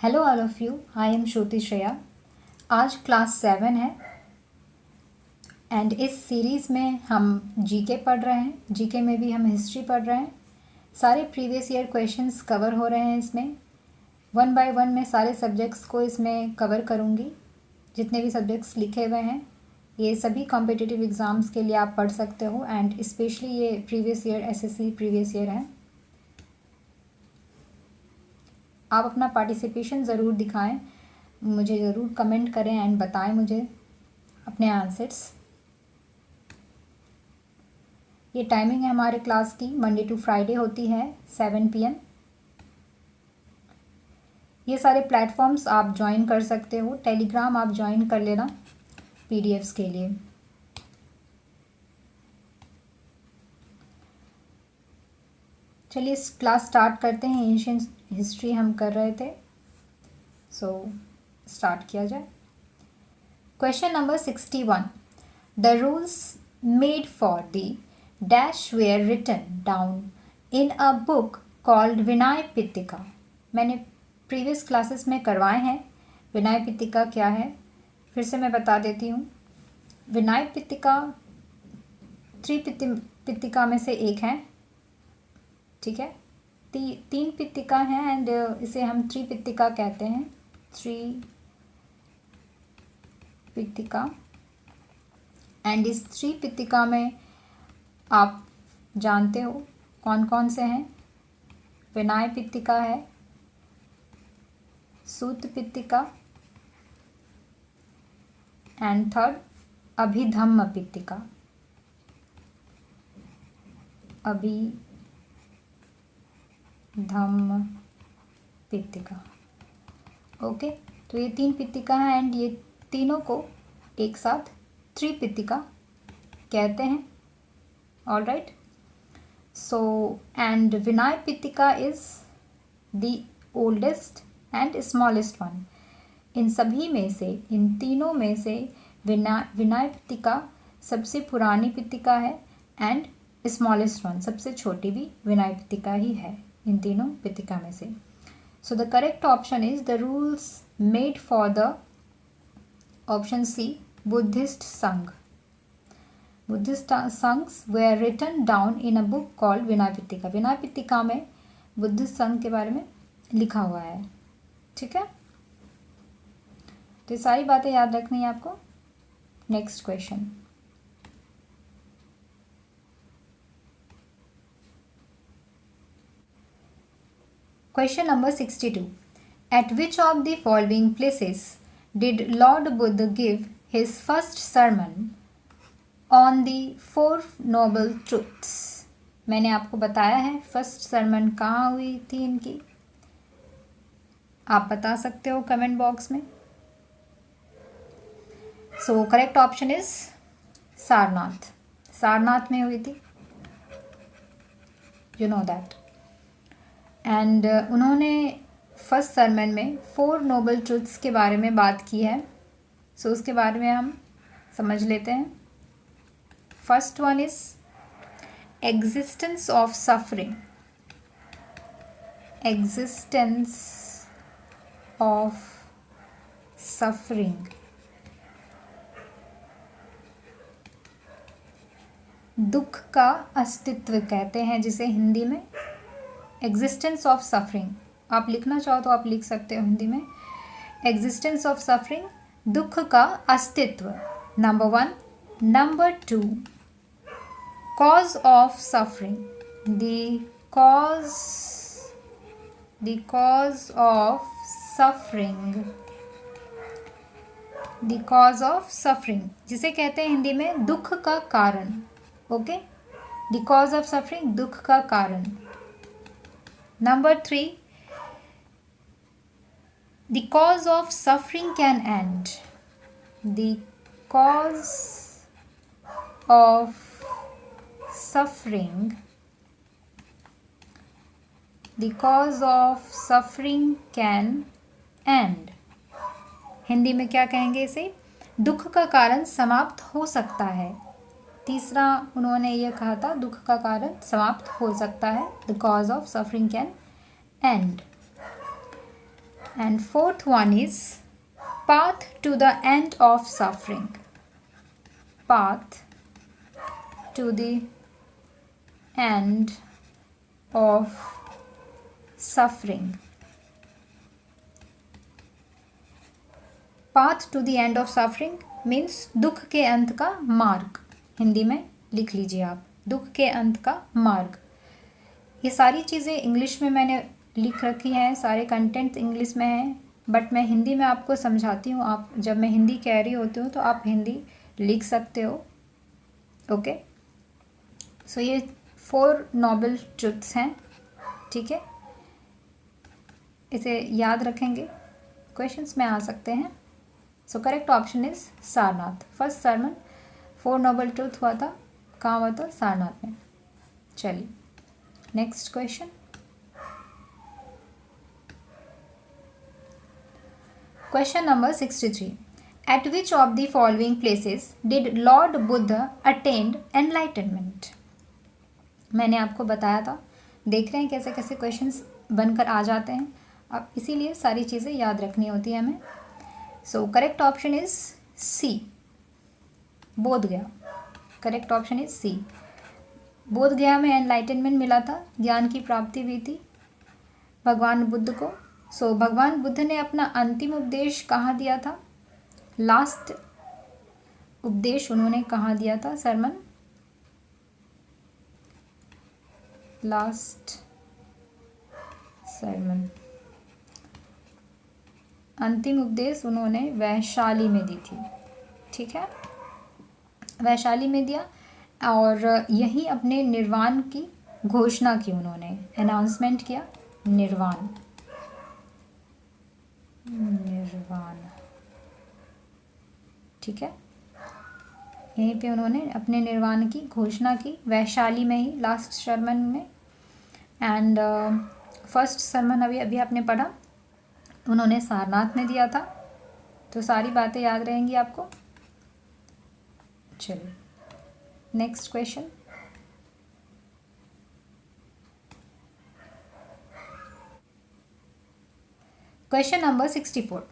Hello all of you, I am Shruti Shreya. आज class 7 है and इस सीरीज़ में हम जीके पढ़ रहे हैं। जीके में भी हम हिस्ट्री पढ़ रहे हैं। सारे प्रीवियस ईयर क्वेश्चंस कवर हो रहे हैं इसमें। 1 बाय 1 मैं सारे सब्जेक्ट्स को इसमें कवर करूँगी। जितने भी सब्जेक्ट्स लिखे हुए हैं ये सभी कॉम्पिटिटिव एग्ज़ाम्स के लिए आप पढ़ सकते हो एंड स्पेशली ये previous year SSC previous year है। आप अपना पार्टिसिपेशन ज़रूर दिखाएं, मुझे ज़रूर कमेंट करें एंड बताएं मुझे अपने आंसर्स। ये टाइमिंग है हमारे क्लास की, मंडे टू फ्राइडे होती है 7 PM। ये सारे प्लेटफॉर्म्स आप ज्वाइन कर सकते हो। टेलीग्राम आप ज्वाइन कर लेना PDFs के लिए। चलिए इस क्लास स्टार्ट करते हैं। एंशिएंट हिस्ट्री हम कर रहे थे, सो स्टार्ट किया जाए। Question number 61। The rules made for the dash were written down in a book called Vinaya Pitaka. मैंने प्रीवियस क्लासेस में करवाए हैं। विनय पिटका क्या है फिर से मैं बता देती हूँ। विनय पिटका 3 पिटका में से एक है, ठीक है। 3 पिटका हैं एंड इसे हम 3 पिटका कहते हैं। 3 पिटका एंड इस 3 पिटका में आप जानते हो कौन कौन से हैं। विनय पिटका है, Sutta Pitaka and third Abhidhamma Pitaka. Dhamma Pitaka, okay. तो ये 3 पिटका हैं एंड ये तीनों को एक साथ 3 पिटका कहते हैं। All right, so and Vinaya Pitaka is the oldest and smallest one. इन सभी में से, इन तीनों में से विनय पिटका सबसे पुरानी पिटका है एंड स्मॉलेस्ट वन, सबसे छोटी भी विनय पिटका ही है इन तीनों पिटका में से। So the correct option is the rules made for the option C Buddhist Sangha. Buddhist Sanghas were written down in a book called Vinaya Pitaka. Vinaya Pitaka में बुद्धिस्ट संघ के बारे में लिखा हुआ है, ठीक है। तो ये सारी बातें याद रखनी है आपको। Next question. Question number 62. At which of the following places did Lord Buddha give his first sermon on the Four Noble Truths? मैंने आपको बताया है फर्स्ट सरमन कहाँ हुई थी इनकी। आप बता सकते हो कमेंट बॉक्स में। सो correct option is Sarnath. Sarnath में हुई थी, यू नो दैट। एंड उन्होंने फर्स्ट सरमन में 4 नोबल ट्रूथ्स के बारे में बात की है। सो उसके बारे में हम समझ लेते हैं। First one is existence of suffering. Existence of suffering, दुख का अस्तित्व कहते हैं जिसे हिंदी में। एग्जिस्टेंस ऑफ सफरिंग आप लिखना चाहो तो आप लिख सकते हो हिंदी में। एग्जिस्टेंस ऑफ सफरिंग, दुख का अस्तित्व, number 1। Number 2, cause of suffering, the cause of suffering, the cause of suffering जिसे कहते हैं हिंदी में दुख का कारण, okay. The cause of suffering, दुख का कारण। Number 3, the cause of suffering can end. The cause of suffering, the cause of suffering can end. Hindi में क्या कहेंगे इसे? दुख का कारण समाप्त हो सकता है। तीसरा उन्होंने ये कहा था दुख का कारण समाप्त हो सकता है। The cause of suffering can and. And fourth one is path to the end of suffering. Path to the end of suffering. Path to the end of suffering means दुख के अंत का मार्ग. हिंदी में लिख लीजिए आप, दुख के अंत का मार्ग. ये सारी चीज़ें इंग्लिश में मैंने लिख रखी हैं, सारे कंटेंट इंग्लिश में हैं, बट मैं हिंदी में आपको समझाती हूँ. आप जब मैं हिंदी कह रही होती हूँ तो आप हिंदी लिख सकते हो. ओके, सो ये 4 नोबल ट्रुथ्स हैं. ठीक है, इसे याद रखेंगे, क्वेश्चंस में आ सकते हैं. So correct option is Sarnath. First sermon 4 noble truth हुआ था, कहाँ हुआ था? सारनाथ में. चलिए next question. Question number 63. At which of the following places did Lord Buddha attain enlightenment? मैंने आपको बताया था. देख रहे हैं कैसे कैसे क्वेश्चंस बनकर आ जाते हैं. अब इसीलिए सारी चीज़ें याद रखनी होती है हमें. So correct option is C, Bodh Gaya. Correct option is C, Bodh गया में एनलाइटनमेंट मिला था, ज्ञान की प्राप्ति हुई थी भगवान बुद्ध को. सो भगवान बुद्ध ने अपना अंतिम उपदेश कहाँ दिया था? लास्ट उपदेश उन्होंने कहाँ दिया था सरमन? लास्ट सरमन, अंतिम उपदेश उन्होंने वैशाली में दी थी. ठीक है, वैशाली में दिया और यही अपने निर्वाण की घोषणा की उन्होंने, अनाउंसमेंट किया. निर्वाण, निर्वाण. ठीक है, यहीं पे उन्होंने अपने निर्वाण की घोषणा की, वैशाली में ही, लास्ट सरमन में. एंड फर्स्ट सरमन अभी अभी आपने पढ़ा, उन्होंने सारनाथ में दिया था. तो सारी बातें याद रहेंगी आपको. चलिए next question. Question number 64.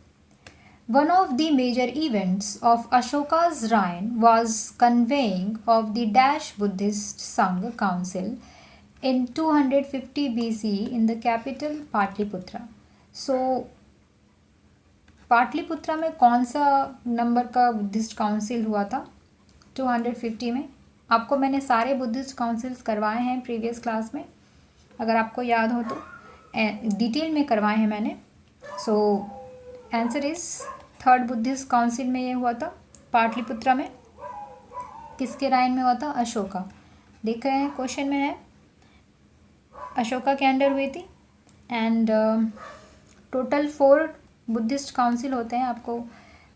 One of the major events of Ashoka's reign was convening of the Dash Buddhist Sangha Council in 250 BCE in the capital Patliputra. So Pataliputra में कौन सा नंबर का बुद्धिस्ट काउंसिल हुआ था? 250 में. आपको मैंने सारे बुद्धिस्ट काउंसिल्स करवाए हैं प्रीवियस क्लास में, अगर आपको याद हो तो डिटेल में करवाए हैं मैंने. So answer is third Buddhist council में ये हुआ था पाटलिपुत्रा में. किसके राइन में हुआ था? अशोका. देख रहे हैं क्वेश्चन में है, अशोका के अंडर हुई थी. एंड टोटल 4 बुद्धिस्ट काउंसिल होते हैं, आपको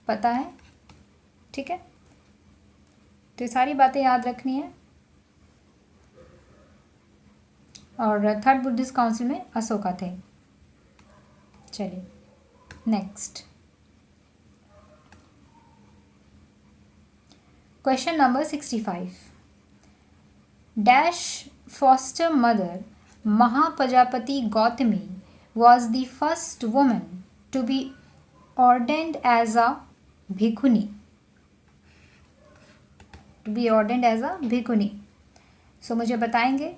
पता है. ठीक है, तो ये सारी बातें याद रखनी है. और थर्ड बुद्धिस्ट काउंसिल में अशोका थे. चलिए next question number 65. Dash foster mother Mahapajapati Gautami was the first woman to be ordained as a bhikkhuni. To be ordained as a bhikkhuni. So मुझे बताएंगे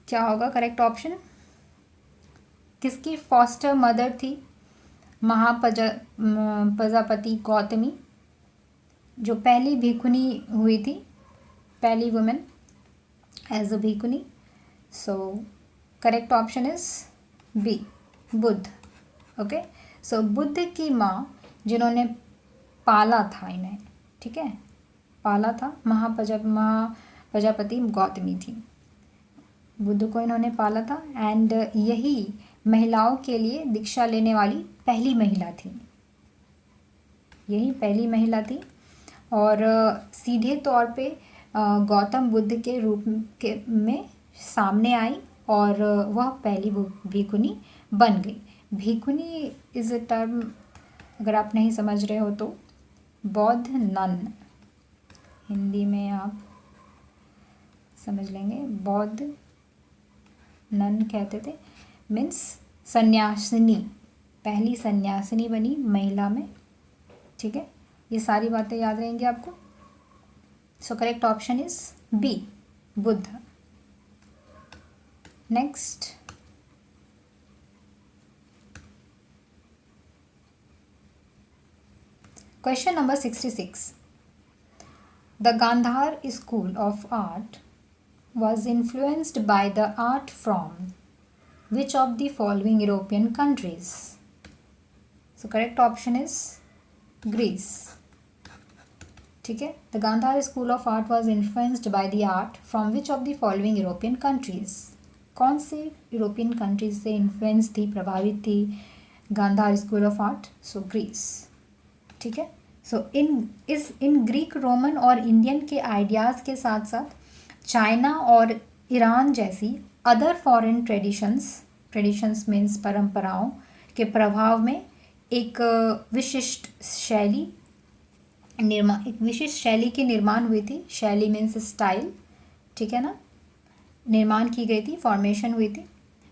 क्या होगा करेक्ट ऑप्शन? किसकी फॉस्टर मदर थी प्रजापति गौतमी, जो पहली भिखुनी हुई थी, पहली women as a bhikkhuni. So correct option is B, Buddha. Okay, so Buddha की माँ जिन्होंने पाला था इन्हें, ठीक है, पाला था, महाप्रजापति गौतमी थी. बुद्ध को इन्होंने पाला था. एंड यही महिलाओं के लिए दीक्षा लेने वाली पहली महिला थी. यही पहली महिला थी. और सीधे तौर पे गौतम बुद्ध के रूप में सामने आई और वह पहली भिखुनी बन गई. भिखुनी इज अ टर्म, अगर आप नहीं समझ रहे हो तो बौद्ध नन, हिंदी में आप समझ लेंगे, बौद्ध नन कहते थे. मीन्स सन्यासिनी, पहली सन्यासिनी बनी महिला में। ठीक है, ये सारी बातें याद रहेंगी आपको। So correct option is B, Buddha. Next, question number 66। The Gandhara school of art was influenced by the art from which of the following European countries? So correct option is Greece. ठीक है, the Gandhar School of Art was influenced by the art from which of the following European countries? कौन से European countries से influence थी, प्रभावित थी Gandhara school of art? So Greece. ठीक है, सो इन ग्रीक, रोमन और इंडियन के आइडियाज़ के साथ साथ चाइना और ईरान जैसी अदर फॉरेन ट्रेडिशंस मीन्स परंपराओं के प्रभाव में एक विशिष्ट शैली की निर्माण हुई थी। शैली मीन्स स्टाइल, ठीक है ना, निर्माण की गई थी, फॉर्मेशन हुई थी,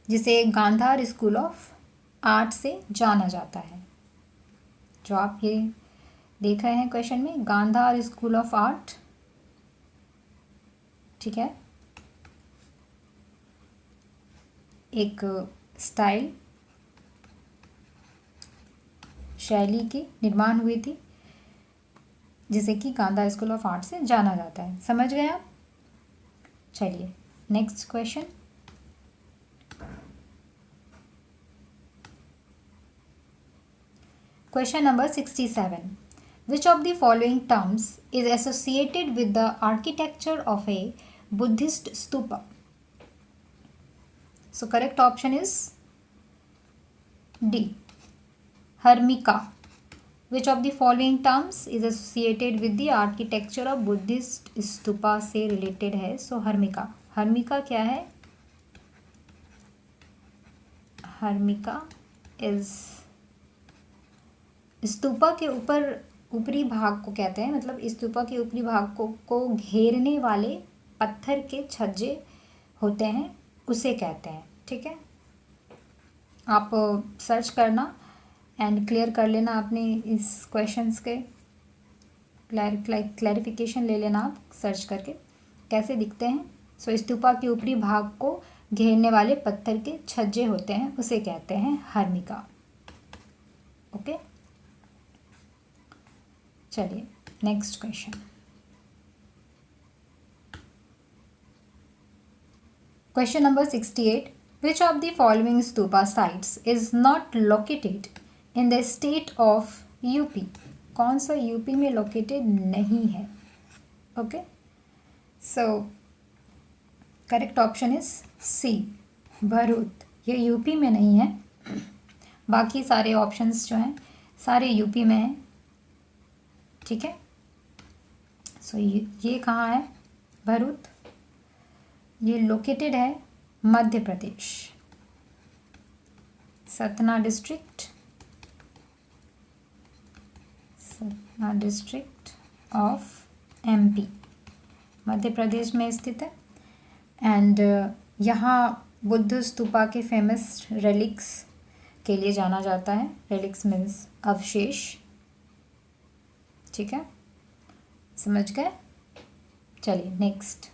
जिसे गांधार स्कूल ऑफ आर्ट से जाना जाता है। जो आप ये देख रहे हैं क्वेश्चन में, गांधार स्कूल ऑफ आर्ट, ठीक है, एक स्टाइल, शैली की निर्माण हुई थी, जिसे कि गांधार स्कूल ऑफ आर्ट से जाना जाता है। समझ गए आप? चलिए next question. Question number 67। Which of the following terms is associated with the architecture of a Buddhist stupa? So correct option is D, Hermika. Which of the following terms is associated with the architecture of Buddhist stupa से related है? So Hermika. Hermika क्या है? Hermika is stupa के ऊपरी भाग को कहते हैं, मतलब स्तूपा के ऊपरी भाग को घेरने वाले पत्थर के छज्जे होते हैं, उसे कहते हैं। ठीक है, आप सर्च करना एंड क्लियर कर लेना अपने इस क्वेश्चंस के, क्लैरिफिकेशन ले लेना आप सर्च करके कैसे दिखते हैं। सो स्तूपा के ऊपरी भाग को घेरने वाले पत्थर के छज्जे होते हैं, उसे कहते हैं हर्मिका। ओके, चलिए next question. Question number 68। Which of the following stupa sites is not located in the state of UP? कौन सा यूपी में लोकेटेड नहीं है? Okay, so correct option is C, Bharuch. ये यूपी में नहीं है, बाकी सारे ऑप्शंस जो हैं सारे यूपी में हैं। ठीक है, सो ये कहाँ है? भरूच। ये लोकेटेड है Madhya Pradesh, Satna district of MP, Madhya Pradesh में स्थित है। एंड यहाँ बुद्ध स्तूपा के फेमस रेलिक्स के लिए जाना जाता है। रेलिक्स मीन्स अवशेष। ठीक है, समझ गए? चलिए next.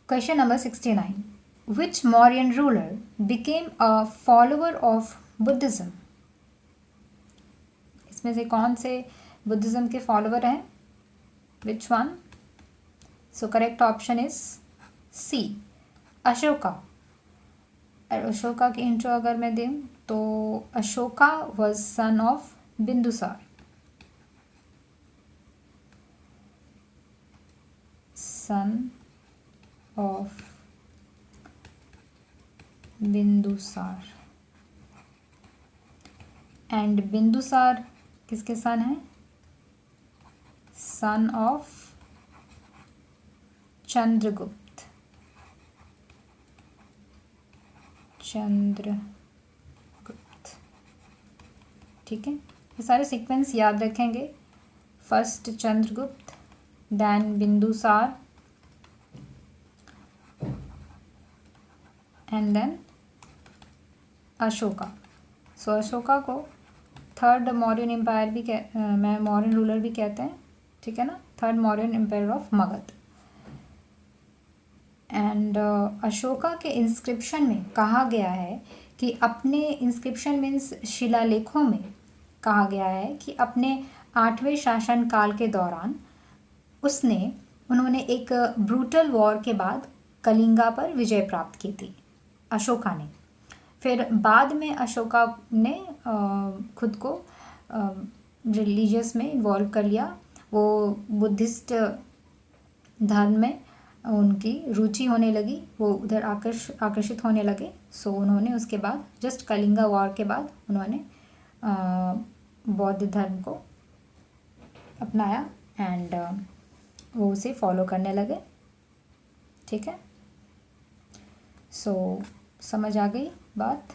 Question number 69। Which Mauryan ruler became a follower of Buddhism? इसमें से कौन से बुद्धिज्म के फॉलोअर हैं? Which one? So correct option is C, Ashoka. Ashoka की इंट्रो अगर मैं दूं तो Ashoka was son of Bindusara. Son of Bindusara. And Bindusara किसके सन है? Son of Chandragupta. ठीक है, ये सारे सीक्वेंस याद रखेंगे। First Chandragupta, then Bindusara, and then Ashoka. सो अशोका को थर्ड मौर्यन एम्पायर भी मौर्यन रूलर भी कहते हैं, ठीक है ना, third Mauryan empire of Magadh. And Ashoka के इंस्क्रिप्शन में कहा गया है कि अपने इंस्क्रिप्शन मीन्स शिलालेखों में कहा गया है कि अपने 8वें शासनकाल के दौरान उन्होंने एक ब्रूटल वॉर के बाद कलिंगा पर विजय प्राप्त की थी, अशोका ने। फिर बाद में अशोका ने खुद को रिलीजियस में इन्वॉल्व कर लिया, वो बुद्धिस्ट धर्म में उनकी रुचि होने लगी, वो उधर आकर्षित होने लगे। सो उन्होंने उसके बाद जस्ट कलिंगा वॉर के बाद उन्होंने बौद्ध धर्म को अपनाया एंड वो उसे फॉलो करने लगे, ठीक है। सो समझ आ गई बात?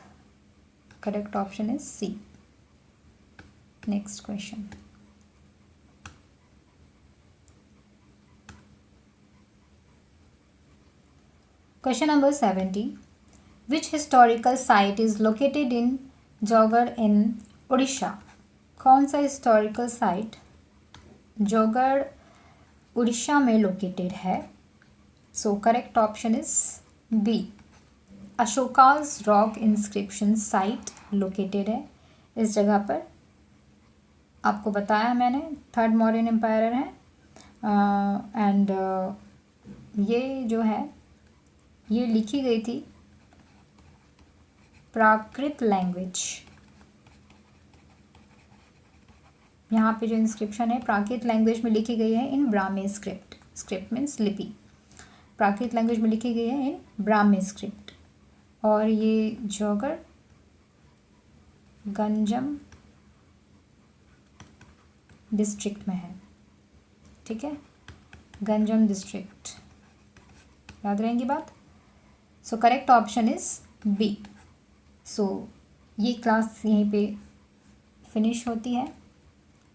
Correct option is C. Next question. Question number 70. Which historical site is located in Jaugarh in Odisha? कौन सा historical site जौगढ़ उड़ीसा में लोकेटेड है? So correct option is B. अशोका's rock inscription site located है इस जगह पर। आपको बताया मैंने, थर्ड मौर्यन एम्पायर है एंड ये जो है ये लिखी गई थी प्राकृत लैंग्वेज। यहाँ पे जो इंस्क्रिप्शन है प्राकृत लैंग्वेज में लिखी गई है इन ब्राह्मी स्क्रिप्ट। स्क्रिप्ट मीन्स लिपि, प्राकृत लैंग्वेज में लिखी गई है इन ब्राह्मी स्क्रिप्ट। और ये जौगढ़ गंजम डिस्ट्रिक्ट में है, ठीक है, गंजम डिस्ट्रिक्ट। याद रहेंगी बात? So correct option is B. So ये क्लास यहीं पे फिनिश होती है।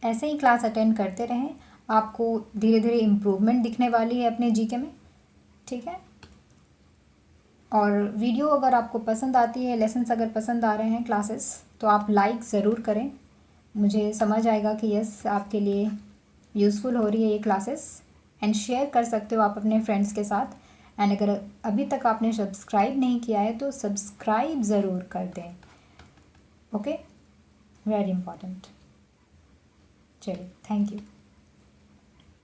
ऐसे ही क्लास अटेंड करते रहें, आपको धीरे धीरे इम्प्रूवमेंट दिखने वाली है अपने जीके में, ठीक है। और वीडियो अगर आपको पसंद आती है, लेसन्स अगर पसंद आ रहे हैं क्लासेस, तो आप लाइक ज़रूर करें, मुझे समझ आएगा कि यस आपके लिए यूज़फुल हो रही है ये क्लासेस। एंड शेयर कर सकते हो आप अपने फ्रेंड्स के साथ। एंड अगर अभी तक आपने सब्सक्राइब नहीं किया है तो सब्सक्राइब ज़रूर कर दें, ओके, वेरी इंपॉर्टेंट। चलिए, थैंक यू।